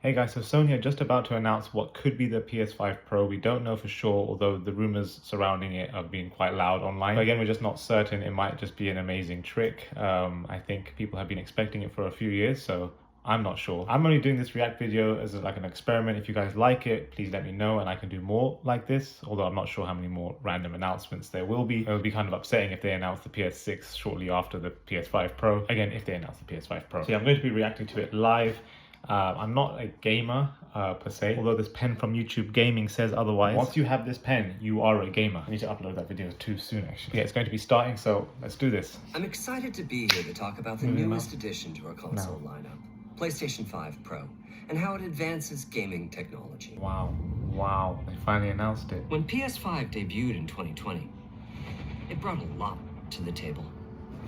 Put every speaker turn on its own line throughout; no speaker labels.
Hey guys, so Sony are just about to announce what could be the PS5 Pro. We don't know for sure, although the rumors surrounding it have been quite loud online. But again, we're just not certain. It might just be an amazing trick. I think people have been expecting it for a few years, so I'm not sure. I'm only doing this react video as like an experiment. If you guys like it, please let me know and I can do more like this, although I'm not sure how many more random announcements there will be. It would be kind of upsetting if they announce the PS6 shortly after the PS5 Pro. Again, if they announce the PS5 Pro. So yeah, I'm going to be reacting to it live. I'm not a gamer per se, although this pen from YouTube Gaming says otherwise. Once you have this pen, you are a gamer. I need to upload that video too soon actually. Yeah, it's going to be starting, so let's do this.
I'm excited to be here to talk about the newest addition to our console lineup, PlayStation 5 Pro, and how it advances gaming technology.
Wow, they finally announced it.
When PS5 debuted in 2020, it brought a lot to the table.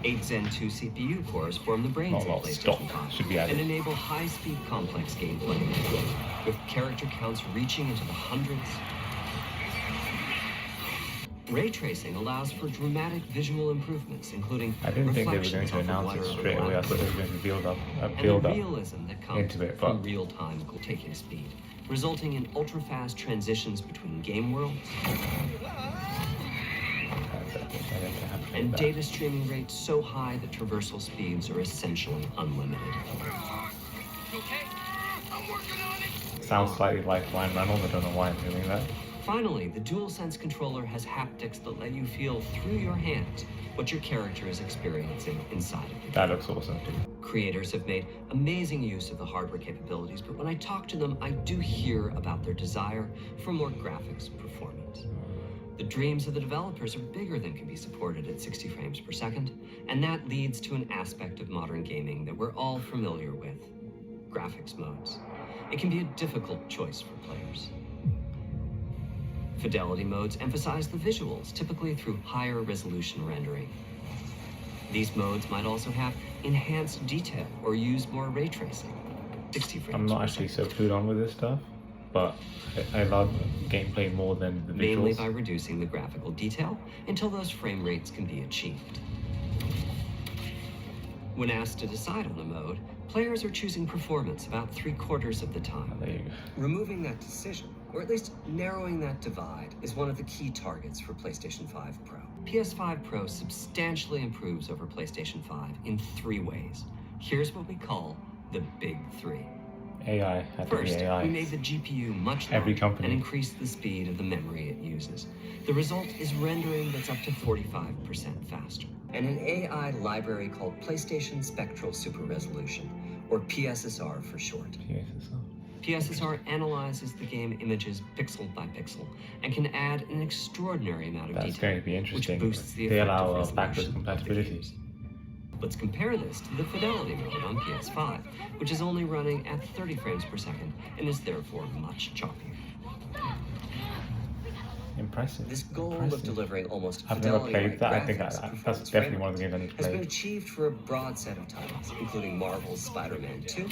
8 Zen 2 CPU cores form the brains of PlayStation 5 and enable high-speed complex gameplay, with character counts reaching into the hundreds. Ray tracing allows for dramatic visual improvements, including
I didn't think they were going to announce it straight away. I thought they were going to build up
realism that comes
into it,
from real-time taking speed, resulting in ultra-fast transitions between game worlds. And data streaming rates so high that traversal speeds are essentially unlimited.
Okay, I'm working on it.
Sounds slightly like Ryan Reynolds. I don't know why I'm doing that.
Finally, the DualSense controller has haptics that let you feel through your hands what your character is experiencing inside of the game.
That looks awesome too.
Creators have made amazing use of the hardware capabilities, but when I talk to them, I do hear about their desire for more graphics performance. The dreams of the developers are bigger than can be supported at 60 frames per second, and that leads to an aspect of modern gaming that we're all familiar with: graphics modes. It can be a difficult choice for players. Fidelity modes emphasize the visuals, typically through higher resolution rendering. These modes might also have enhanced detail or use more ray tracing. 60 frames
I'm not actually so clued on with this stuff, but I love gameplay more than the visuals.
Mainly by reducing the graphical detail until those frame rates can be achieved. When asked to decide on a mode, players are choosing performance about 3/4 of the time.
There you go.
Removing that decision, or at least narrowing that divide, is one of the key targets for PlayStation 5 Pro. PS5 Pro substantially improves over PlayStation 5 in 3 ways. Here's what we call the big 3.
AI.
First, we made the GPU much larger and increased the speed of the memory it uses. The result is rendering that's up to 45% faster. And an AI library called PlayStation Spectral Super Resolution, or PSSR for short. PSSR analyzes the game images pixel by pixel and can add an extraordinary amount of detail.
That's going to be interesting.
Which boosts the
they
effective
allow
resolution
backwards compatibility.
Let's compare this to the Fidelity mode on PS5, which is only running at 30 frames per second and is therefore much choppier.
Impressive.
This goal of delivering almost
I've never played that. I think
that's
definitely one of the games I need to play.
Has been achieved for a broad set of titles, including Marvel's Spider-Man 2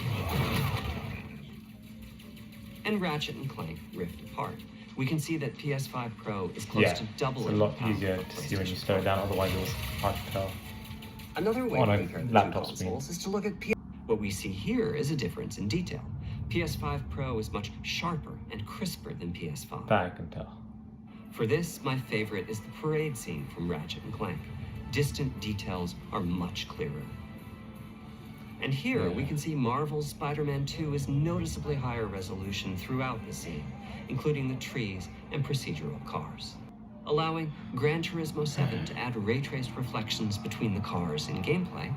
and Ratchet & Clank Rift Apart. We can see that PS5 Pro is close to doubling.
It's a lot easier to see when you slow it down, otherwise it was hard to tell.
Another way to compare the two consoles is to look at PS5. What we see here is a difference in detail. PS5 Pro is much sharper and crisper than PS5.
That I can tell.
For this, my favorite is the parade scene from Ratchet & Clank. Distant details are much clearer. And here we can see Marvel's Spider-Man 2 is noticeably higher resolution throughout the scene, including the trees and procedural cars, allowing Gran Turismo 7 to add ray-traced reflections between the cars in gameplay,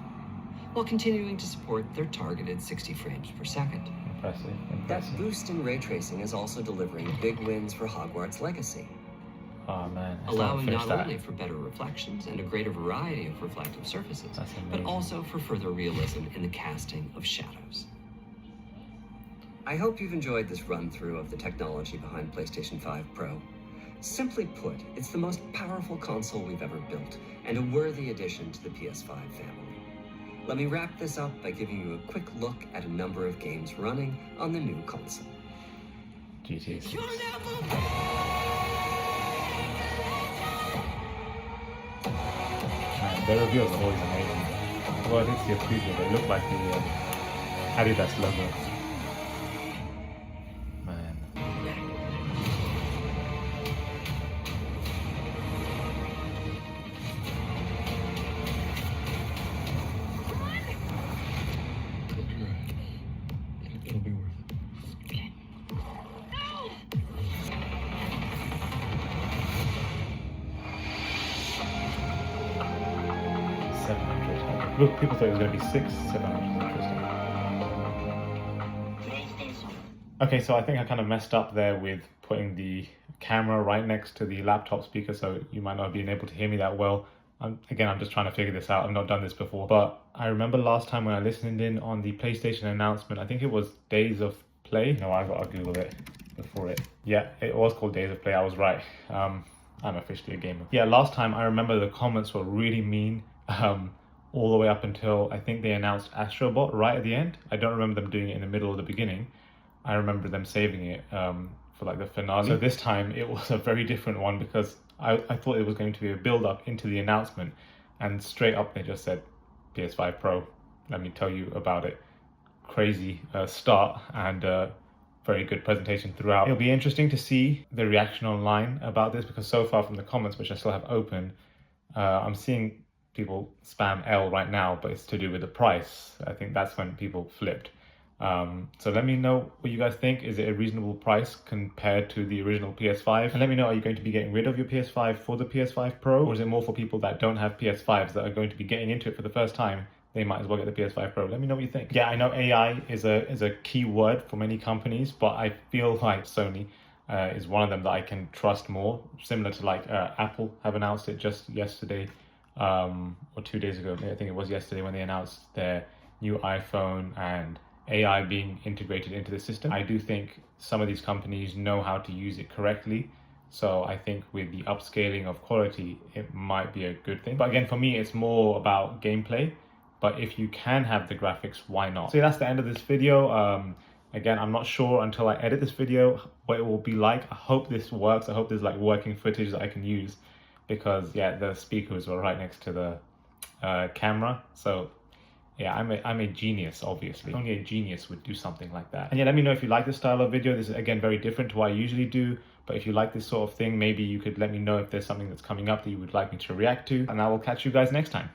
while continuing to support their targeted 60 frames per second.
Impressive.
That boost in ray tracing is also delivering big wins for Hogwarts Legacy.
Oh man,
allowing not only for better reflections and a greater variety of reflective surfaces, but also for further realism in the casting of shadows. I hope you've enjoyed this run-through of the technology behind PlayStation 5 Pro. Simply put, it's the most powerful console we've ever built, and a worthy addition to the PS5 family. Let me wrap this up by giving you a quick look at a number of games running on the new console.
GTA 6. The reveals are always amazing. Well, I did see a preview, they look like the Adidas logo. People thought it was going to be 6, 7, which is interesting. Okay, so I think I kind of messed up there with putting the camera right next to the laptop speaker, so you might not have been able to hear me that well. Again, I'm just trying to figure this out. I've not done this before. But I remember last time when I listened in on the PlayStation announcement, I think it was Days of Play. No, I'll Google it before it. Yeah, it was called Days of Play. I was right. I'm officially a gamer. Yeah, last time I remember the comments were really mean. All the way up until I think they announced Astrobot right at the end. I don't remember them doing it in the middle or the beginning. I remember them saving it for like the finale. So this time it was a very different one because I thought it was going to be a build-up into the announcement, and straight up they just said PS5 Pro. Let me tell you about it. Crazy start and very good presentation throughout. It'll be interesting to see the reaction online about this, because so far from the comments, which I still have open, I'm seeing people spam L right now, but it's to do with the price. I think that's when people flipped. So let me know what you guys think. Is it a reasonable price compared to the original PS5? And let me know, are you going to be getting rid of your PS5 for the PS5 Pro? Or is it more for people that don't have PS5s that are going to be getting into it for the first time? They might as well get the PS5 Pro. Let me know what you think. Yeah, I know AI is a key word for many companies, but I feel like Sony is one of them that I can trust more. Similar to like Apple have announced it just yesterday, or 2 days ago. I think it was yesterday when they announced their new iPhone and AI being integrated into the system. I do think some of these companies know how to use it correctly. So I think with the upscaling of quality, it might be a good thing. But again, for me, it's more about gameplay. But if you can have the graphics, why not? So that's the end of this video. Again, I'm not sure until I edit this video what it will be like. I hope this works. I hope there's like working footage that I can use, because yeah, the speakers were right next to the camera. So yeah, I'm a genius, obviously. Only a genius would do something like that. And yeah, let me know if you like this style of video. This is, again, very different to what I usually do. But if you like this sort of thing, maybe you could let me know if there's something that's coming up that you would like me to react to. And I will catch you guys next time.